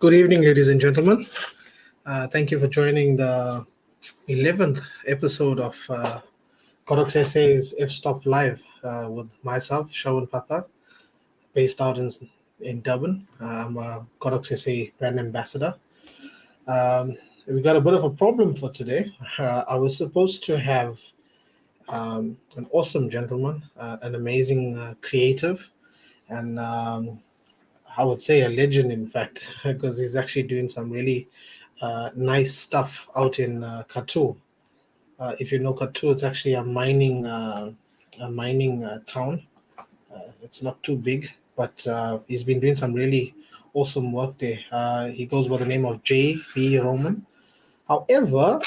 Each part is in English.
Good evening, ladies and gentlemen. Thank you for joining the 11th episode of Godox SA's Fstop Live with myself, Sherwin, based out in Durban. I'm a Godox SA brand ambassador. We got a bit of a problem for today. I was supposed to have an awesome gentleman, an amazing creative, and I would say a legend, in fact, because he's actually doing some really nice stuff out in Katu. If you know Katu, it's actually a mining town. It's not too big, but he's been doing some really awesome work there. He goes by the name of J.B. Roman. However,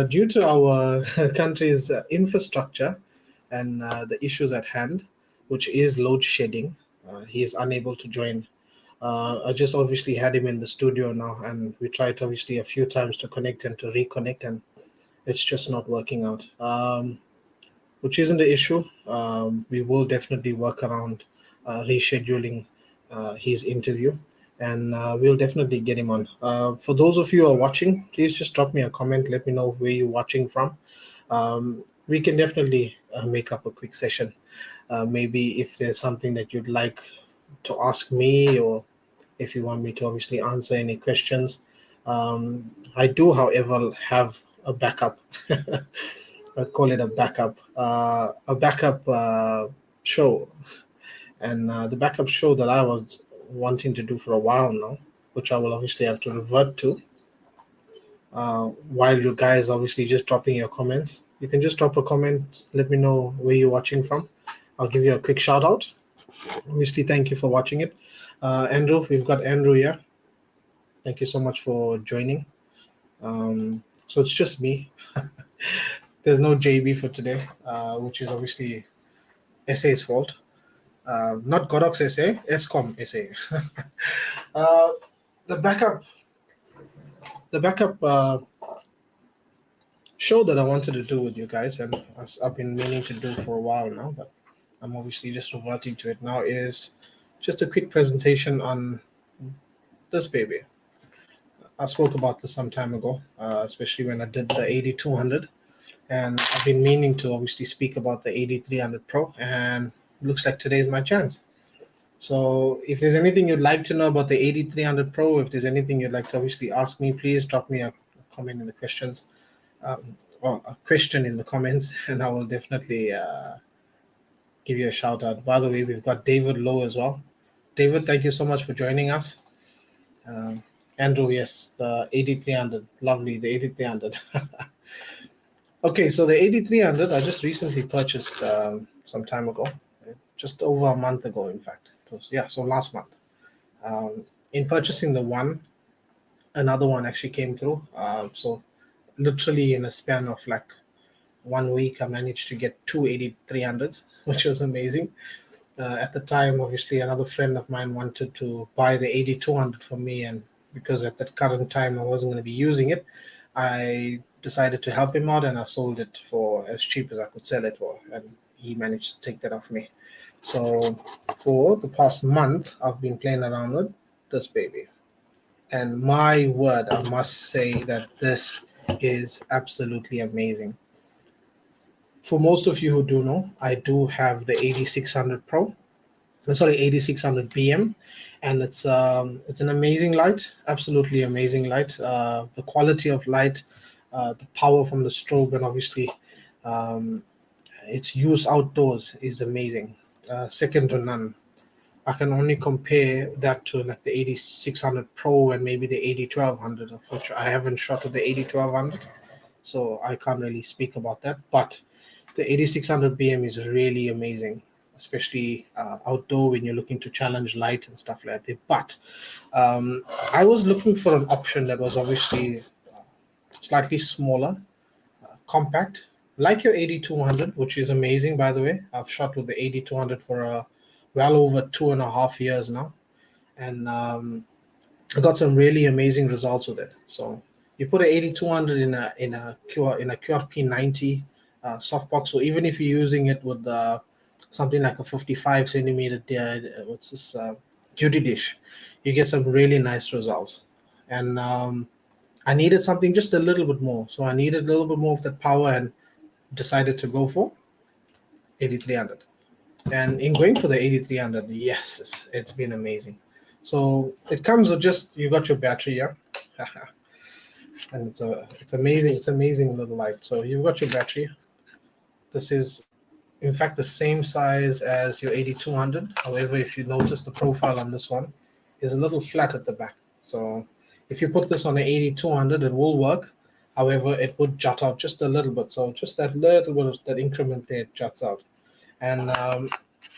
due to our country's infrastructure and the issues at hand, which is load shedding, he is unable to join. I just obviously had him in the studio now, and we tried obviously a few times to connect and to reconnect, and it's just not working out. Which isn't the issue. We will definitely work around rescheduling his interview, and we'll definitely get him on. For those of you who are watching, please just drop me a comment. Let me know where you're watching from. We can definitely make up a quick session. Maybe if there's something that you'd like to ask me, or if you want me to obviously answer any questions. I do, however, have a backup. I call it a backup show, and the backup show that I was wanting to do for a while now, which I will obviously have to revert to. While you guys obviously just dropping your comments, you can just drop a comment. Let me know where you're watching from. I'll give you a quick shout out. Obviously, thank you for watching it. Andrew, we've got Andrew here. Thank you so much for joining. So it's just me. There's no JB for today, which is obviously SA's fault. Not Godox SA, ESCOM SA. The backup show that I wanted to do with you guys, and I've been meaning to do for a while now, but I'm obviously just reverting to it now, is just a quick presentation on this baby. I spoke about this some time ago, especially when I did the 8200, and I've been meaning to obviously speak about the 8300 Pro, and looks like today's my chance. So if there's anything you'd like to know about the 8300 Pro, if there's anything you'd like to obviously ask me, please drop me a comment in the questions, or a question in the comments, and I will definitely give you a shout out. By the way, we've got David Lowe as well. David, thank you so much for joining us. Andrew, yes, the 8300, lovely, the 8300. Okay, so the 8300 I just recently purchased some time ago, just over a month ago, in fact. So last month. In purchasing the one, another one actually came through. So literally in a span of like 1 week, I managed to get two 8300s, which was amazing. At the time, obviously, another friend of mine wanted to buy the 8200 for me, and because at that current time I wasn't going to be using it, I decided to help him out, and I sold it for as cheap as I could sell it for, and he managed to take that off me. So for the past month, I've been playing around with this baby, and my word, I must say that this is absolutely amazing. For most of you who do know, I do have the 8600 Pro. Sorry, 8600 BM, and it's an amazing light, absolutely amazing light. The quality of light, the power from the strobe, and obviously its use outdoors is amazing, second to none. I can only compare that to like the 8600 Pro and maybe the 801200, of which I haven't shot with the 801200, so I can't really speak about that. But the 8600 BM is really amazing, especially outdoor when you're looking to challenge light and stuff like that. But I was looking for an option that was obviously slightly smaller, compact, like your 8200, which is amazing, by the way. I've shot with the 8200 for well over 2.5 years now, and I got some really amazing results with it. So you put an 8200 in a QRP 90 softbox, or even if you're using it with something like a 55 centimeter duty dish, you get some really nice results. and I needed something just a little bit more. So I needed a little bit more of that power and decided to go for 8300. And in going for the 8300, yes, it's been amazing. So it comes with just, you got your battery, yeah. And it's amazing. It's amazing little light. So you've got your battery. This is in fact the same size as your 8200. However, if you notice, the profile on this one is a little flat at the back. So if you put this on an 8200, it will work. However, it would jut out just a little bit. So just that little bit of that increment there juts out. And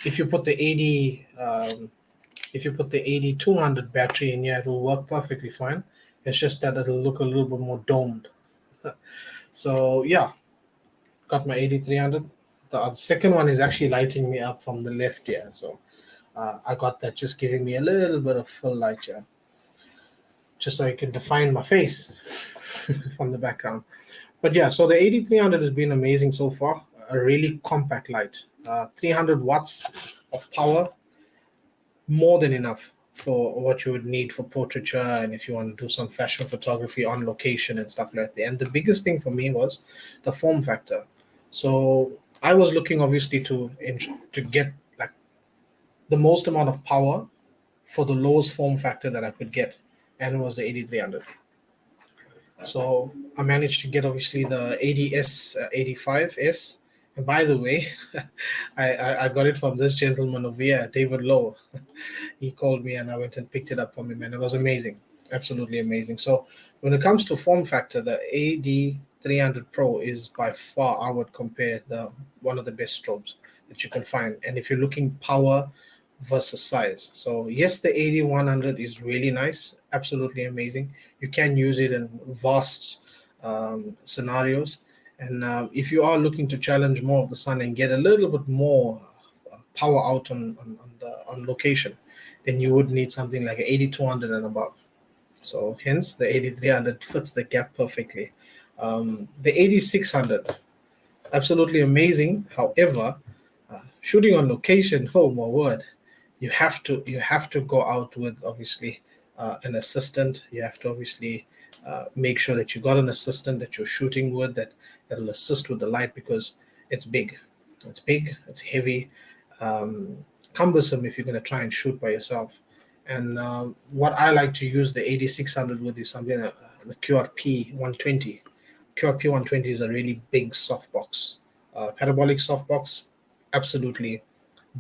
if you put the 8200 battery in here, it will work perfectly fine. It's just that it'll look a little bit more domed. So yeah, got my 8300. The second one is actually lighting me up from the left here. So I got that just giving me a little bit of full light here, just so I can define my face from the background. But yeah, so the 8300 has been amazing so far. A really compact light, 300 watts of power, more than enough for what you would need for portraiture and if you want to do some fashion photography on location and stuff like that. And the biggest thing for me was the form factor. So I was looking obviously to get like the most amount of power for the lowest form factor that I could get, and it was the 8300. So I managed to get obviously the 80S 85S. And by the way, I got it from this gentleman over here, David Lowe. He called me and I went and picked it up from him, and it was amazing, absolutely amazing. So when it comes to form factor, the AD300 Pro is by far, I would compare, the one of the best strobes that you can find. And if you're looking power versus size, so yes, the AD100 is really nice, absolutely amazing. You can use it in vast scenarios. And if you are looking to challenge more of the sun and get a little bit more power out on location, then you would need something like an 8200 and above. So hence the 8300 fits the gap perfectly. The 8600, absolutely amazing. However, shooting on location, oh my word, you have to go out with obviously an assistant. You have to obviously make sure that you got an assistant that you're shooting with that'll assist with the light, because it's big, it's heavy, cumbersome if you're going to try and shoot by yourself. And what I like to use the 8600 with is something the QRP 120. QRP 120 is a really big softbox, parabolic softbox, absolutely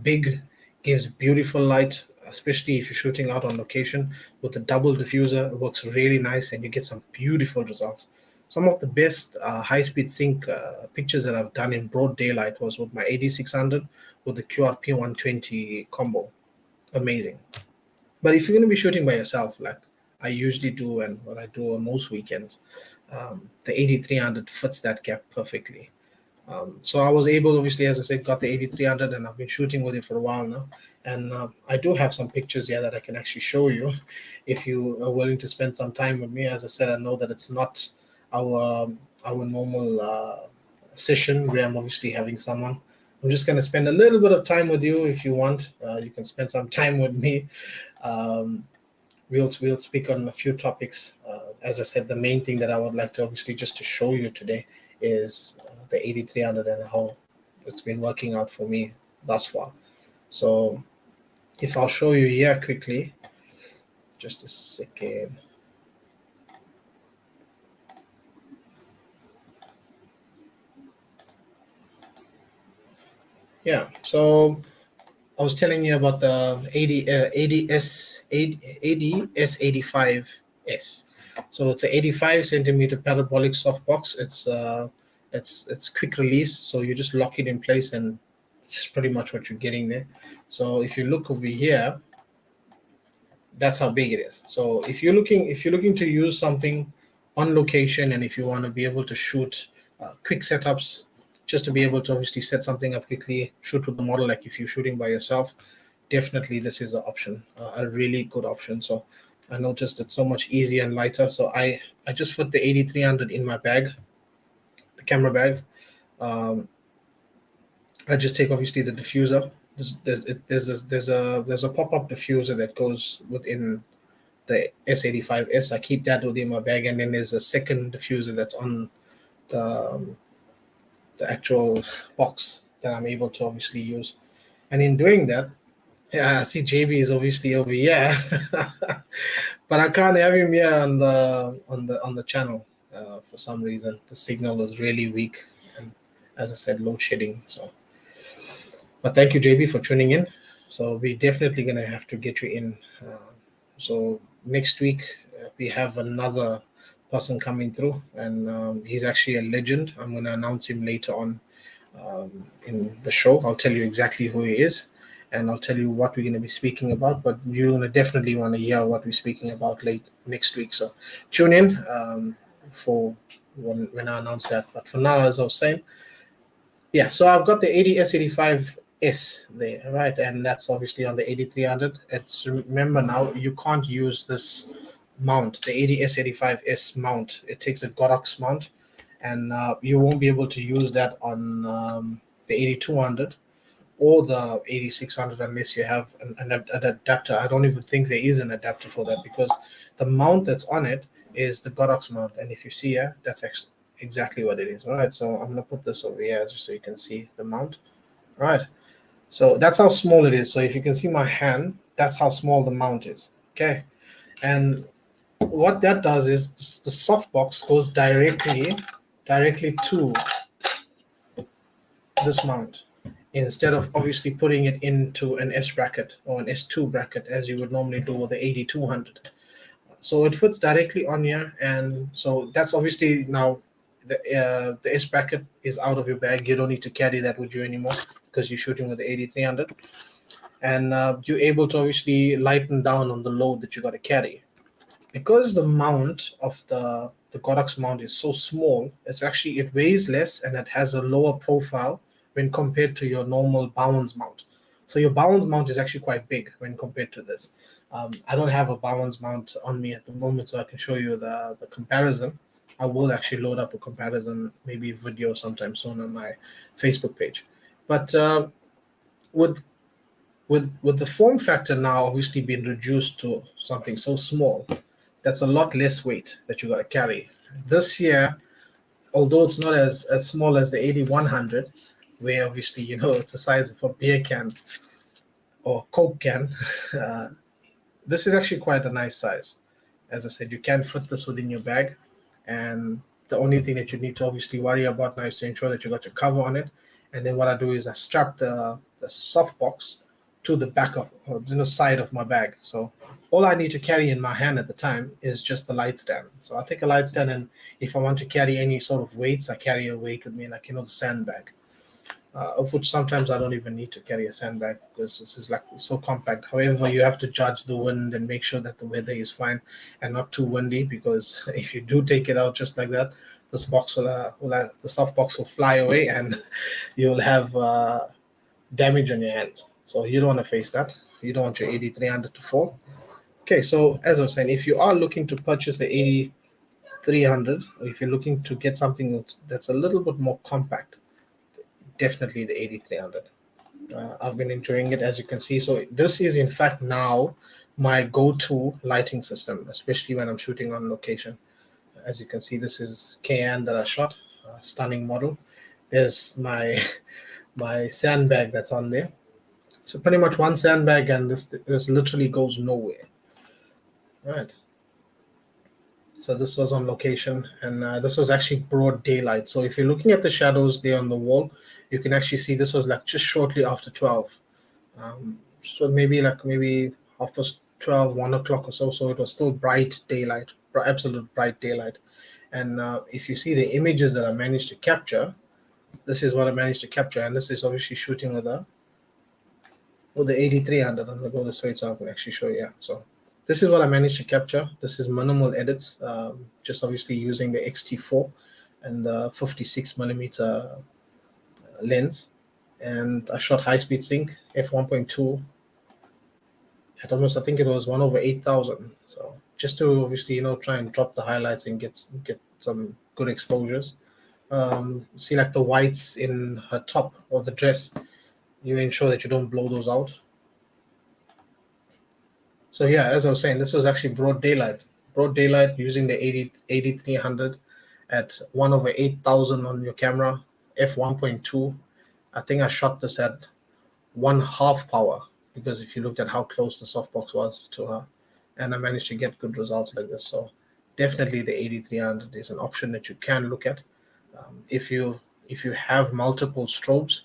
big, gives beautiful light, especially if you're shooting out on location with a double diffuser. It works really nice and you get some beautiful results. Some of the best high-speed sync pictures that I've done in broad daylight was with my 8600 with the QRP 120 combo. Amazing. But if you're going to be shooting by yourself, like I usually do and what I do on most weekends, the 8300 fits that gap perfectly. So I was able, obviously, as I said, got the 8300 and I've been shooting with it for a while now. And I do have some pictures here that I can actually show you if you are willing to spend some time with me. As I said, I know that it's not our normal session where I'm obviously having someone. I'm just going to spend a little bit of time with you. If you want, you can spend some time with me. Um, we'll speak on a few topics. As I said, the main thing that I would like to obviously just to show you today is the 8300 and how it's been working out for me thus far. So if I'll show you here quickly, just a second. Yeah, so I was telling you about the ADS85S. So it's an 85 centimeter parabolic softbox. It's quick release, so you just lock it in place, and it's pretty much what you're getting there. So if you look over here, that's how big it is. So if you're looking to use something on location, and if you want to be able to shoot quick setups, just to be able to obviously set something up quickly, shoot with the model, like if you're shooting by yourself, definitely this is an option, a really good option. So I noticed it's so much easier and lighter. So I just put the 8300 in my bag, the camera bag. I just take obviously the diffuser. There's a pop-up diffuser that goes within the S85S. I keep that within my bag, and then there's a second diffuser that's on the actual box that I'm able to obviously use. And in doing that, yeah, I see JB is obviously over here, but I can't have him here on the channel for some reason. The signal is really weak, and as I said, load shedding. So, but thank you, JB, for tuning in. So we're definitely gonna have to get you in. So next week we have another person coming through, and he's actually a legend. I'm gonna announce him later on in the show. I'll tell you exactly who he is, and I'll tell you what we're going to be speaking about. But you're going to definitely want to hear what we're speaking about late next week. So tune in for when I announce that. But for now, as I was saying, yeah. So I've got the ADS85S there, right, and that's obviously on the 8300. It's remember now you can't use this mount, the ADS85S mount. It takes a Godox mount, and you won't be able to use that on the 8200 or the 8600 unless you have an adapter. I don't even think there is an adapter for that, because the mount that's on it is the Godox mount, and if you see here, that's actually exactly what it is. All right, so I'm gonna put this over here just so you can see the mount. All right, so that's how small it is. So if you can see my hand, that's how small the mount is. Okay, and what that does is the softbox goes directly to this mount, instead of obviously putting it into an S bracket or an S2 bracket as you would normally do with the 8200. So it fits directly on here, and so that's obviously now the S bracket is out of your bag. You don't need to carry that with you anymore because you're shooting with the 8300, and you're able to obviously lighten down on the load that you got to carry. Because the mount of the Godox mount is so small, it weighs less and it has a lower profile when compared to your normal Bowen's mount. So your Bowen's mount is actually quite big when compared to this. I don't have a Bowen's mount on me at the moment, so I can show you the comparison. I will actually load up a comparison, maybe a video sometime soon on my Facebook page. But with with the form factor now obviously being reduced to something so small, that's a lot less weight that you got to carry. This year, although it's not as small as the 8100, where obviously, it's the size of a beer can or Coke can, uh, this is actually quite a nice size. As I said, you can fit this within your bag, and the only thing that you need to obviously worry about now is to ensure that you got your cover on it. And then what I do is I strap the soft box to the back of side of my bag. So all I need to carry in my hand at the time is just the light stand. So I take a light stand, and if I want to carry any sort of weights, I carry a weight with me, like the sandbag, of which sometimes I don't even need to carry a sandbag because this is like so compact. However, you have to judge the wind and make sure that the weather is fine and not too windy, because if you do take it out just like that, this box the soft box will fly away and you'll have damage on your hands. So you don't want to face that. You don't want your 8300 to fall. Okay, so as I was saying, if you are looking to purchase the 8300, or if you're looking to get something that's a little bit more compact, definitely the 8300. I've been enjoying it, as you can see. So this is in fact now my go-to lighting system, especially when I'm shooting on location. As you can see, this is KN that I shot, a stunning model. There's my my sandbag that's on there. So pretty much one sandbag, and this literally goes nowhere. All right. So this was on location, and this was actually broad daylight. So if you're looking at the shadows there on the wall, you can actually see this was like just shortly after 12. So maybe half past 12, 1 o'clock or so. So it was still bright daylight, absolute bright daylight. And if you see the images that I managed to capture, this is what I managed to capture. And this is obviously shooting with the 8300. I'm going to go this way so I can actually show you. Yeah. So this is what I managed to capture. This is minimal edits, just obviously using the XT4 and the 56 millimeter lens. And I shot high speed sync f1.2 at almost, I think it was 1/8,000. So just to obviously try and drop the highlights and get some good exposures. See like the whites in her top or the dress. You ensure that you don't blow those out. So yeah, as I was saying, this was actually broad daylight. Broad daylight using the 8300 at 1/8000 on your camera, f1.2. I think I shot this at 1/2 power, because if you looked at how close the softbox was to her, and I managed to get good results like this. So definitely the 8300 is an option that you can look at, if you have multiple strobes.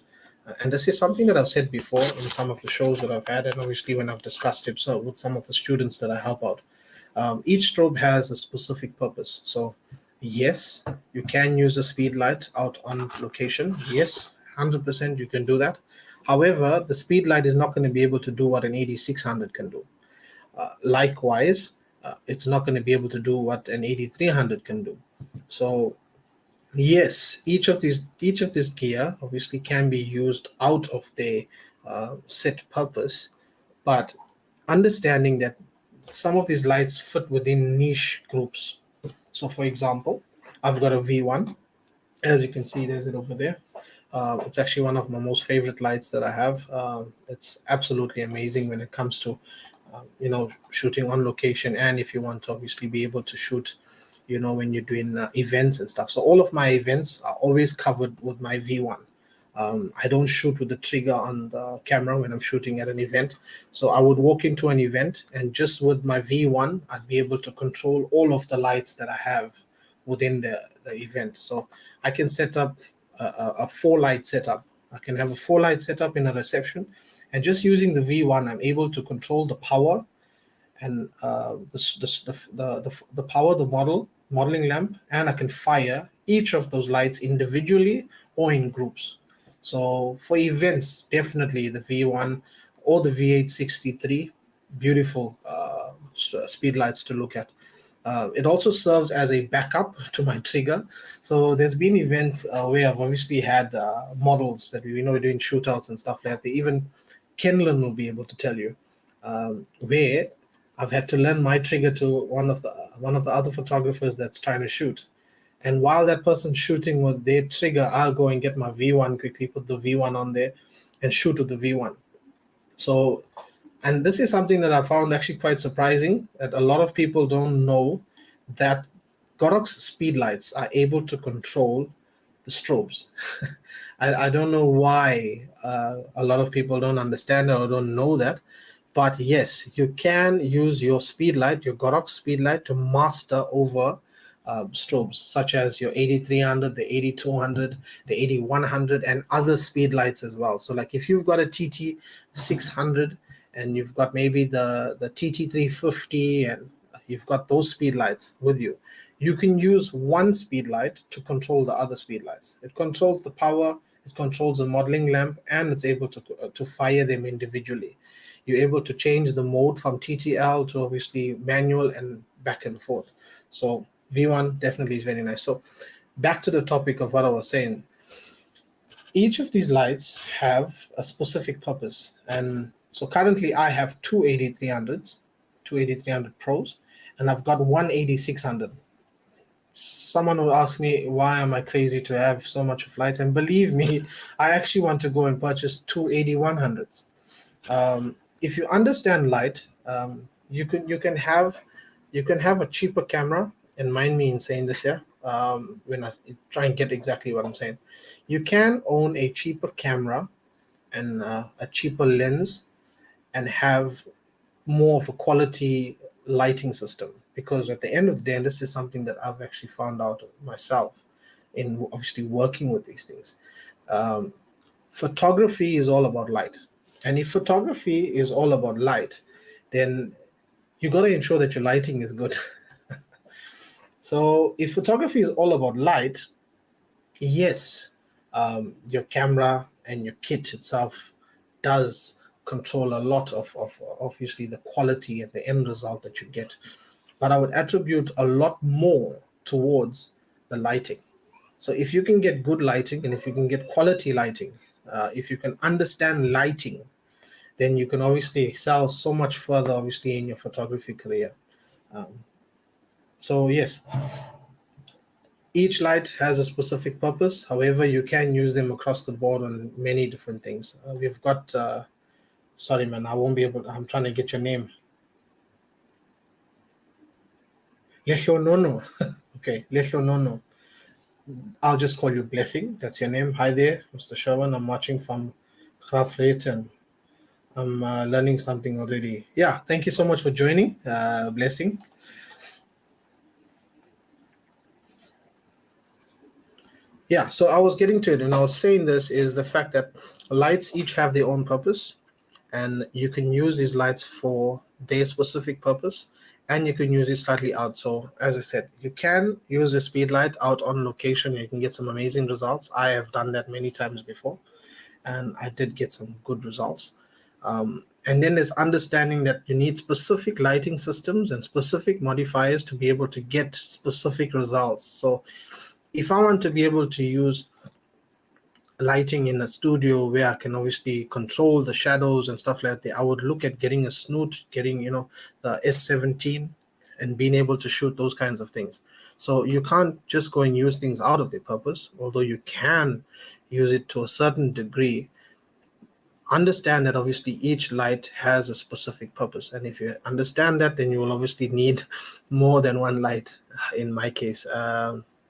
And this is something that I've said before in some of the shows that I've had, and obviously when I've discussed it so with some of the students that I help out. Each strobe has a specific purpose. So yes, you can use a speed light out on location. Yes, 100% you can do that. However, the speed light is not going to be able to do what an 8600 can do. Likewise, it's not going to be able to do what an 8300 can do. So yes, each of these gear obviously can be used out of their set purpose, but understanding that some of these lights fit within niche groups. So, for example, I've got a V1. As you can see, there's it over there. It's actually one of my most favorite lights that I have. It's absolutely amazing when it comes to, shooting on location, and if you want to obviously be able to shoot, when you're doing events and stuff. So all of my events are always covered with my V1. I don't shoot with the trigger on the camera when I'm shooting at an event. So I would walk into an event, and just with my V1, I'd be able to control all of the lights that I have within the event. So I can set up a four light setup. I can have a four light setup in a reception, and just using the V1, I'm able to control the power and the power, the modeling lamp, and I can fire each of those lights individually or in groups. So for events, definitely the V1 or the V863, beautiful speed lights to look at. It also serves as a backup to my trigger. So there's been events where I've obviously had models that we're doing shootouts and stuff like that. Even Kenlan will be able to tell you, where I've had to lend my trigger to one of the other photographers that's trying to shoot. And while that person's shooting with their trigger, I'll go and get my V1 quickly, put the V1 on there, and shoot with the V1. So, and this is something that I found actually quite surprising, that a lot of people don't know that Godox speed lights are able to control the strobes. I don't know why a lot of people don't understand or don't know that. But yes, you can use your speed light, your Godox speed light, to master over strobes, such as your 8300, the 8200, the 8100, and other speed lights as well. So, like if you've got a TT 600 and you've got maybe the TT 350, and you've got those speed lights with you, you can use one speed light to control the other speed lights. It controls the power, it controls the modeling lamp, and it's able to fire them individually. You're able to change the mode from TTL to obviously manual and back and forth. So V1 definitely is very nice. So back to the topic of what I was saying. Each of these lights have a specific purpose. And so currently I have two 8300s, two 8300 Pros, and I've got one 8600. Someone will ask me, why am I crazy to have so much of lights? And believe me, I actually want to go and purchase two 8100s. If you understand light, you can have a cheaper camera. And mind me in saying this here, when I try and get exactly what I'm saying, you can own a cheaper camera and a cheaper lens, and have more of a quality lighting system. Because at the end of the day, and this is something that I've actually found out myself in obviously working with these things, um, photography is all about light. And if photography is all about light, then you got to ensure that your lighting is good. So if photography is all about light, yes, your camera and your kit itself does control a lot of obviously the quality and the end result that you get. But I would attribute a lot more towards the lighting. So if you can get good lighting, and if you can get quality lighting, if you can understand lighting, then you can obviously excel so much further, obviously, in your photography career. Um, so yes, each light has a specific purpose. However, you can use them across the board on many different things. We've got. Sorry, man, I won't be able. I'm trying to get your name. Lesho Nono. Okay, Lesho Nono. I'll just call you Blessing. That's your name. Hi there, Mr. Sherwin. I'm watching from Grafreten. I'm learning something already. Yeah, thank you so much for joining, Blessing. Yeah, so I was getting to it, and I was saying this is the fact that lights each have their own purpose, and you can use these lights for their specific purpose, and you can use it slightly out. So, as I said, you can use a speed light out on location. You can get some amazing results. I have done that many times before, and I did get some good results. And then there's understanding that you need specific lighting systems and specific modifiers to be able to get specific results. So if I want to be able to use lighting in a studio where I can obviously control the shadows and stuff like that, I would look at getting a snoot, getting the S17, and being able to shoot those kinds of things. So you can't just go and use things out of their purpose, although you can use it to a certain degree. Understand that obviously each light has a specific purpose, and if you understand that, then you will obviously need more than one light. In my case,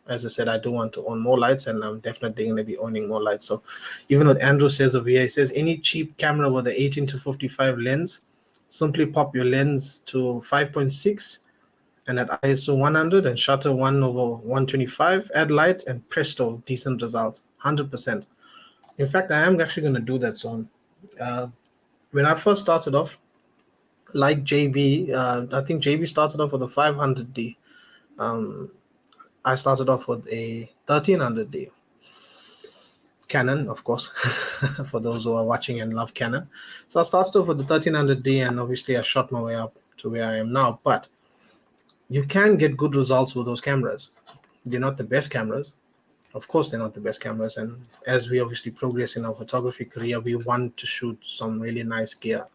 as I said, I do want to own more lights, and I'm definitely going to be owning more lights. So even what Andrew says over here, he says any cheap camera with a 18-55 lens, simply pop your lens to 5.6 and at ISO 100 and shutter 1/125, add light, and presto, decent results, 100%. In fact, I am actually going to do that soon. uh, when I first started off, like JB, I think JB started off with a 500D. I started off with a 1300D. Canon, of course, for those who are watching and love Canon. So I started off with the 1300D, and obviously I shot my way up to where I am now. But you can get good results with those cameras. They're not the best cameras. Of course, they're not the best cameras. And as we obviously progress in our photography career, we want to shoot some really nice gear.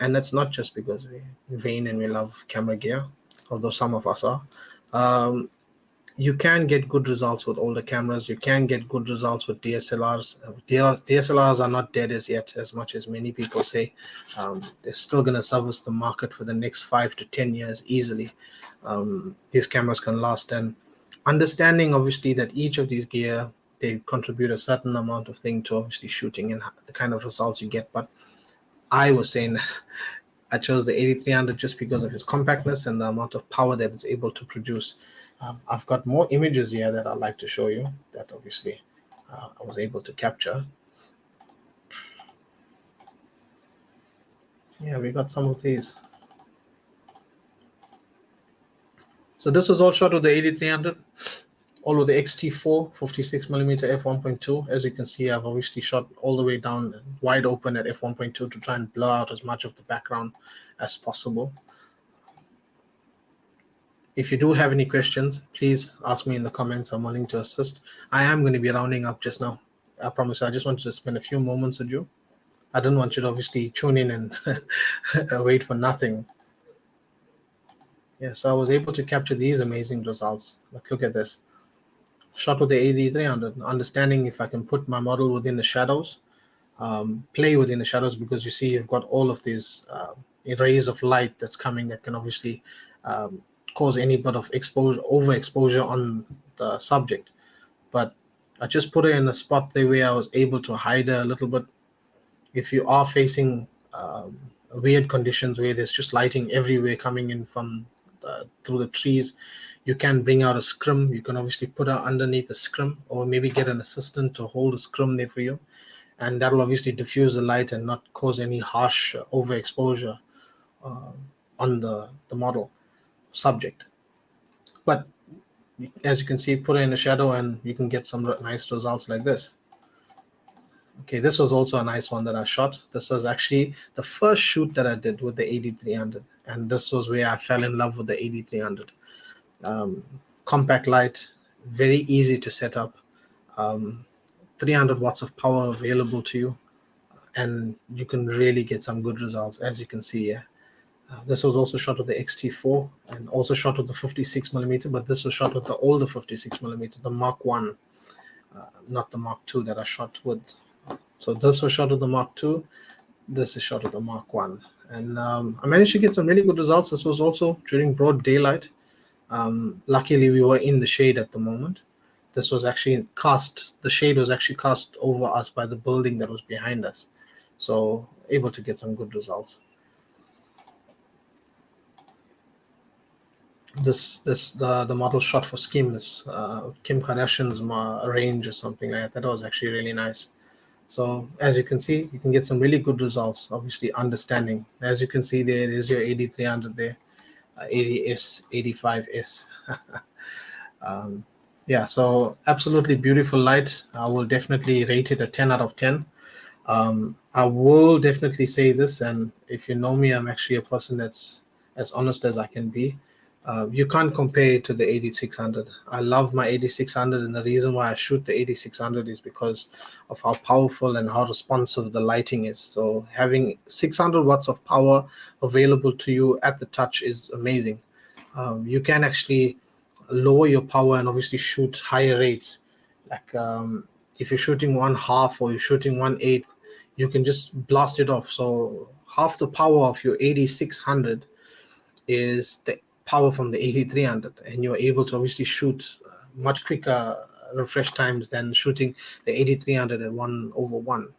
And that's not just because we're vain and we love camera gear, although some of us are. Um, you can get good results with older cameras. You can get good results with DSLRs. DSLRs are not dead as yet, as much as many people say. They're still going to service the market for the next 5 to 10 years easily. These cameras can last. And understanding, obviously, that each of these gear, they contribute a certain amount of thing to obviously shooting and the kind of results you get. But I was saying that I chose the 8300 just because of its compactness and the amount of power that it's able to produce. I've got more images here that I'd like to show you that obviously I was able to capture. Yeah, we got some of these. So this was all shot with the 8300, all with the XT4 56mm f1.2. As you can see, I've obviously shot all the way down wide open at f1.2 to try and blur out as much of the background as possible. If you do have any questions, please ask me in the comments. I'm willing to assist. I am going to be rounding up just now. I promise. I just wanted to spend a few moments with you. I didn't want you to obviously tune in and wait for nothing. Yeah, so I was able to capture these amazing results. Like, look at this. Shot with the 8300, understanding if I can put my model within the shadows, play within the shadows, because you see you've got all of these rays of light that's coming that can obviously cause any bit of overexposure on the subject. But I just put it in a spot there where I was able to hide her a little bit. If you are facing weird conditions where there's just lighting everywhere coming in from through the trees, you can bring out a scrim. You can obviously put her underneath the scrim, or maybe get an assistant to hold a scrim there for you, and that'll obviously diffuse the light and not cause any harsh overexposure on the model subject. But as you can see, put it in a shadow and you can get some nice results like this. Okay, this was also a nice one that I shot. This was actually the first shoot that I did with the 8300, and this was where I fell in love with the 8300. Compact light, very easy to set up, 300 watts of power available to you, and you can really get some good results, as you can see here. This was also shot with the XT4 and also shot with the 56mm, but this was shot with the older 56mm, the Mark 1, not the Mark 2 that I shot with. So this was shot with the Mark 2, this is shot with the Mark 1. And I managed to get some really good results. This was also during broad daylight. Luckily, we were in the shade at the moment. This was actually cast, the shade was actually cast over us by the building that was behind us. So, able to get some good results. The model shot for Skims, Kim Kardashian's range or something like that. That was actually really nice. So as you can see, you can get some really good results. Obviously, understanding. As you can see, there's your 8300 there, 80S, 85S. Yeah, so absolutely beautiful light. I will definitely rate it a 10 out of 10. I will definitely say this, and if you know me, I'm actually a person that's as honest as I can be. You can't compare it to the 8600. I love my 8600, and the reason why I shoot the 8600 is because of how powerful and how responsive the lighting is. So having 600 watts of power available to you at the touch is amazing. You can actually lower your power and obviously shoot higher rates. Like if you're shooting 1/2 or you're shooting 1/8, you can just blast it off. So half the power of your 8600 is the power from the 8300, and you're able to obviously shoot much quicker refresh times than shooting the 8300 at 1/1.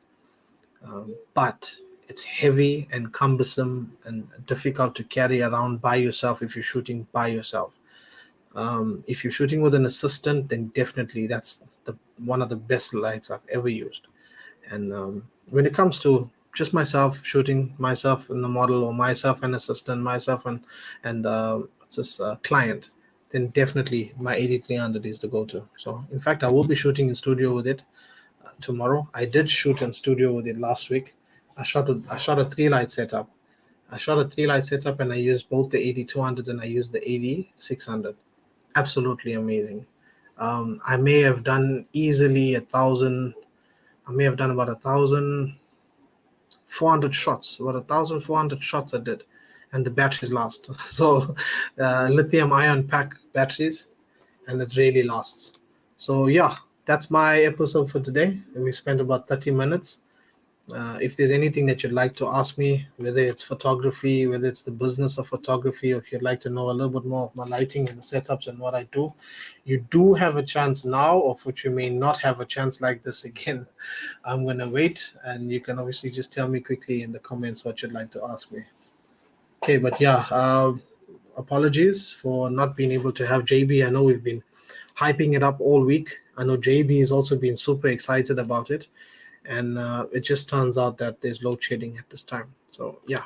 But it's heavy and cumbersome and difficult to carry around by yourself if you're shooting by yourself. If you're shooting with an assistant, then definitely that's the one of the best lights I've ever used. And when it comes to just myself shooting, myself in the model, or myself an assistant, myself and what's this client, then definitely my 8300 is the go-to. So in fact, I will be shooting in studio with it tomorrow. I did shoot in studio with it last week. I shot a 3 light setup. I shot a 3 light setup, and I used both the 8200s and I used the 8600. Absolutely amazing. I may have done easily 1,000. I may have done about 1,400 shots. About 1,400 shots I did, and the batteries last. So, lithium ion pack batteries, and it really lasts. So yeah, that's my episode for today. We spent about 30 minutes. If there's anything that you'd like to ask me, whether it's photography, whether it's the business of photography, or if you'd like to know a little bit more of my lighting and the setups and what I do, you do have a chance now, of which you may not have a chance like this again. I'm going to wait, and you can obviously just tell me quickly in the comments what you'd like to ask me. Okay, but yeah, apologies for not being able to have JB. I know we've been hyping it up all week. I know JB has also been super excited about it, and it just turns out that there's load shedding at this time. So yeah,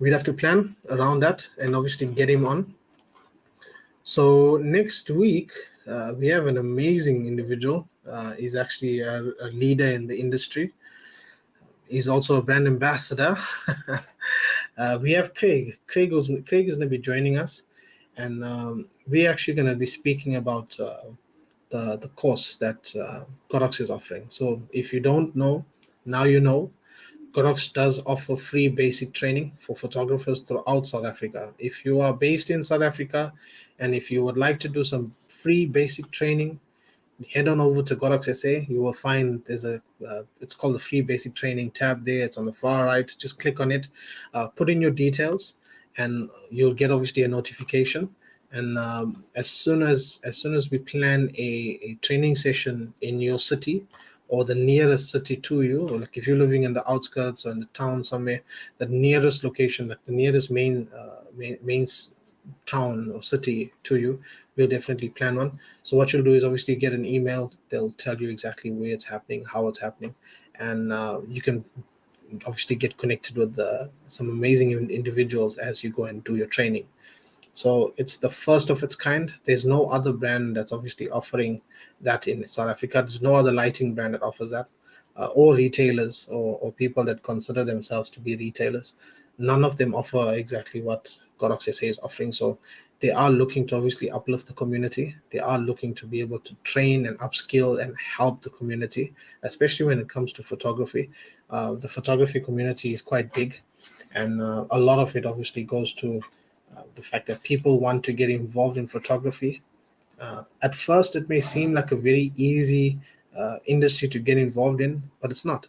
we'd have to plan around that and obviously get him on. So next week we have an amazing individual. He's actually a leader in the industry. He's also a brand ambassador. We have Craig. Craig is going to be joining us, and we're actually going to be speaking about the course that Godox is offering. So if you don't know, now you know. Godox does offer free basic training for photographers throughout South Africa. If you are based in South Africa, and if you would like to do some free basic training, head on over to Godox SA. You will find there's it's called the free basic training tab there. It's on the far right. Just click on it, put in your details, and you'll get obviously a notification. And as soon as we plan a training session in your city or the nearest city to you, or like if you're living in the outskirts or in the town somewhere, the nearest location, like the nearest main town or city to you, we'll definitely plan one. So what you'll do is obviously get an email. They'll tell you exactly where it's happening, how it's happening, and you can obviously get connected with some amazing individuals as you go and do your training. So it's the first of its kind. There's no other brand that's obviously offering that in South Africa. There's no other lighting brand that offers that, or retailers or people that consider themselves to be retailers. None of them offer exactly what Godox SA is offering. So they are looking to obviously uplift the community. They are looking to be able to train and upskill and help the community, especially when it comes to photography. The photography community is quite big, and a lot of it obviously goes to the fact that people want to get involved in photography. At first, it may seem like a very easy industry to get involved in, but it's not.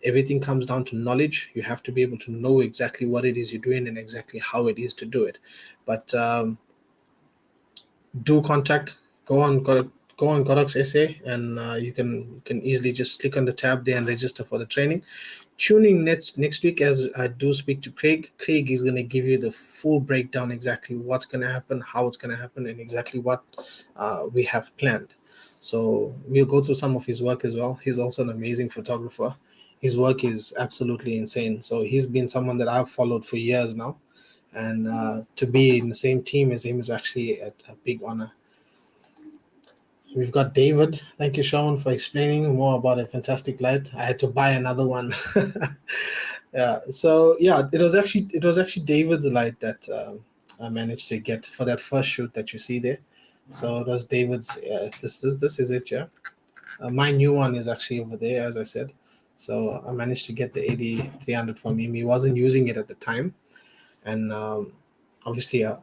Everything comes down to knowledge. You have to be able to know exactly what it is you're doing and exactly how it is to do it. But do contact. Go on Godox SA, and you can easily just click on the tab there and register for the training. Tuning next week as I do speak to Craig. Craig is going to give you the full breakdown, exactly what's going to happen, how it's going to happen, and exactly what we have planned. So we'll go through some of his work as well. He's also an amazing photographer. His work is absolutely insane. So he's been someone that I've followed for years now, and to be in the same team as him is actually a big honor. We've got David. Thank you, Sherwin, for explaining more about a fantastic light. I had to buy another one. Yeah. So yeah, it was actually David's light that I managed to get for that first shoot that you see there. So it was David's. This is it. Yeah. My new one is actually over there, as I said. So I managed to get the 8300 from him. He wasn't using it at the time, and obviously I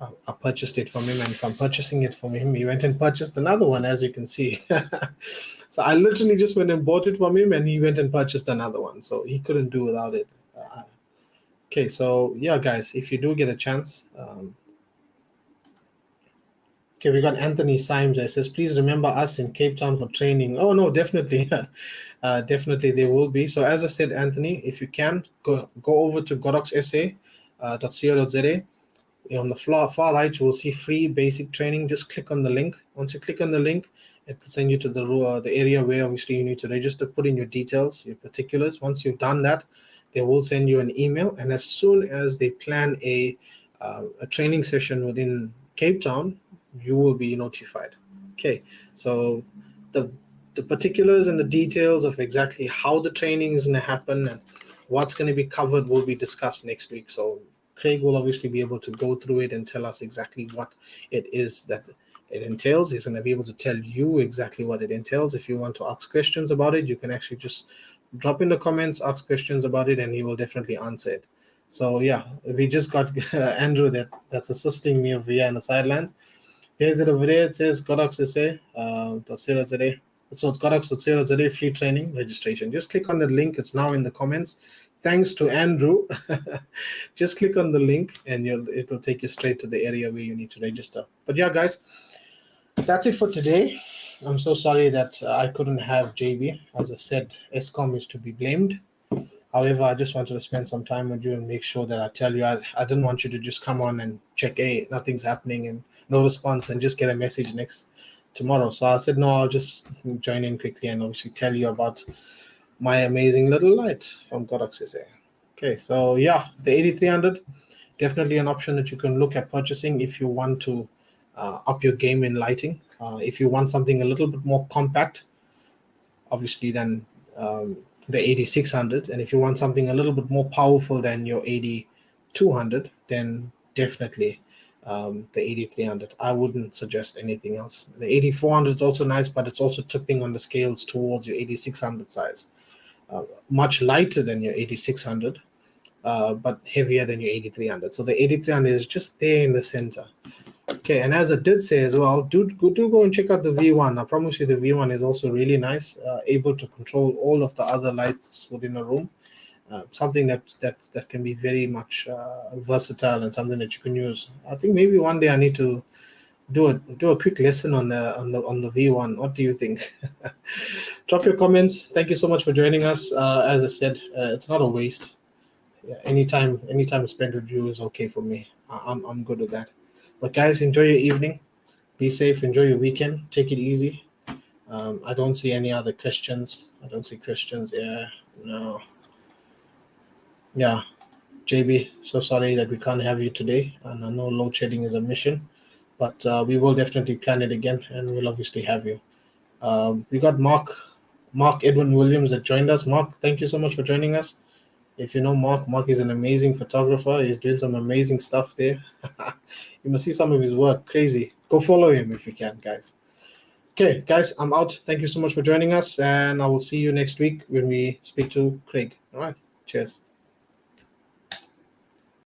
purchased it from him, and from purchasing it from him he went and purchased another one, as you can see. So I literally just went and bought it from him, and he went and purchased another one, so he couldn't do without it. Okay, so yeah, guys, if you do get a chance, okay, we got Anthony Symes that says, please remember us in Cape Town for training. Oh no, definitely. Definitely there will be. So as I said, Anthony, if you can go over to godoxsa.co.za. On the far right, you will see free basic training. Just click on the link. Once you click on the link, it will send you to the area where obviously you need to register, put in your details, your particulars. Once you've done that, they will send you an email, and as soon as they plan a training session within Cape Town, you will be notified. Okay, so the particulars and the details of exactly how the training is going to happen and what's going to be covered will be discussed next week. So Craig will obviously be able to go through it and tell us exactly what it is that it entails. He's going to be able to tell you exactly what it entails. If you want to ask questions about it, you can actually just drop in the comments, ask questions about it, and he will definitely answer it. So yeah, we just got Andrew that's assisting me over here in the sidelines. There's it over there. It says Godox SA. So it's Godox.co.za free training registration. Just click on the link. It's now in the comments. Thanks to Andrew. Just click on the link and it'll take you straight to the area where you need to register. But yeah, guys, that's it for today. I'm so sorry that I couldn't have JB. As I said, ESCOM is to be blamed. However, I just wanted to spend some time with you and make sure that I tell you, I didn't want you to just come on and check, hey, nothing's happening and no response and just get a message next tomorrow. So I said, no, I'll just join in quickly and obviously tell you about my amazing little light from Godox SA. Okay, so yeah, the 8300, definitely an option that you can look at purchasing if you want to up your game in lighting. If you want something a little bit more compact, obviously then the 8600, and if you want something a little bit more powerful than your 8200, then definitely the 8300. I wouldn't suggest anything else. The 8400 is also nice, but it's also tipping on the scales towards your 8600 size. Much lighter than your 8600, but heavier than your 8300. So the 8300 is just there in the center. Okay, and as I did say as well, do go and check out the V1. I promise you the V1 is also really nice, able to control all of the other lights within a room. Something that can be very much versatile and something that you can use. I think maybe one day I need to do a quick lesson on the V1. What do you think? Drop your comments. Thank you so much for joining us. As I said, it's not a waste. Yeah, anytime spent with you is okay for me. I'm good with that. But guys, enjoy your evening. Be safe. Enjoy your weekend. Take it easy. I don't see any other questions. I don't see questions. Yeah, no. Yeah, JB, so sorry that we can't have you today. And I know load shedding is a mission, but we will definitely plan it again, and we'll obviously have you. We got Mark Edwin Williams that joined us. Mark, thank you so much for joining us. If you know Mark is an amazing photographer. He's doing some amazing stuff there. You must see some of his work. Crazy. Go follow him if you can, guys. Okay, guys, I'm out. Thank you so much for joining us, and I will see you next week when we speak to Craig. All right. Cheers.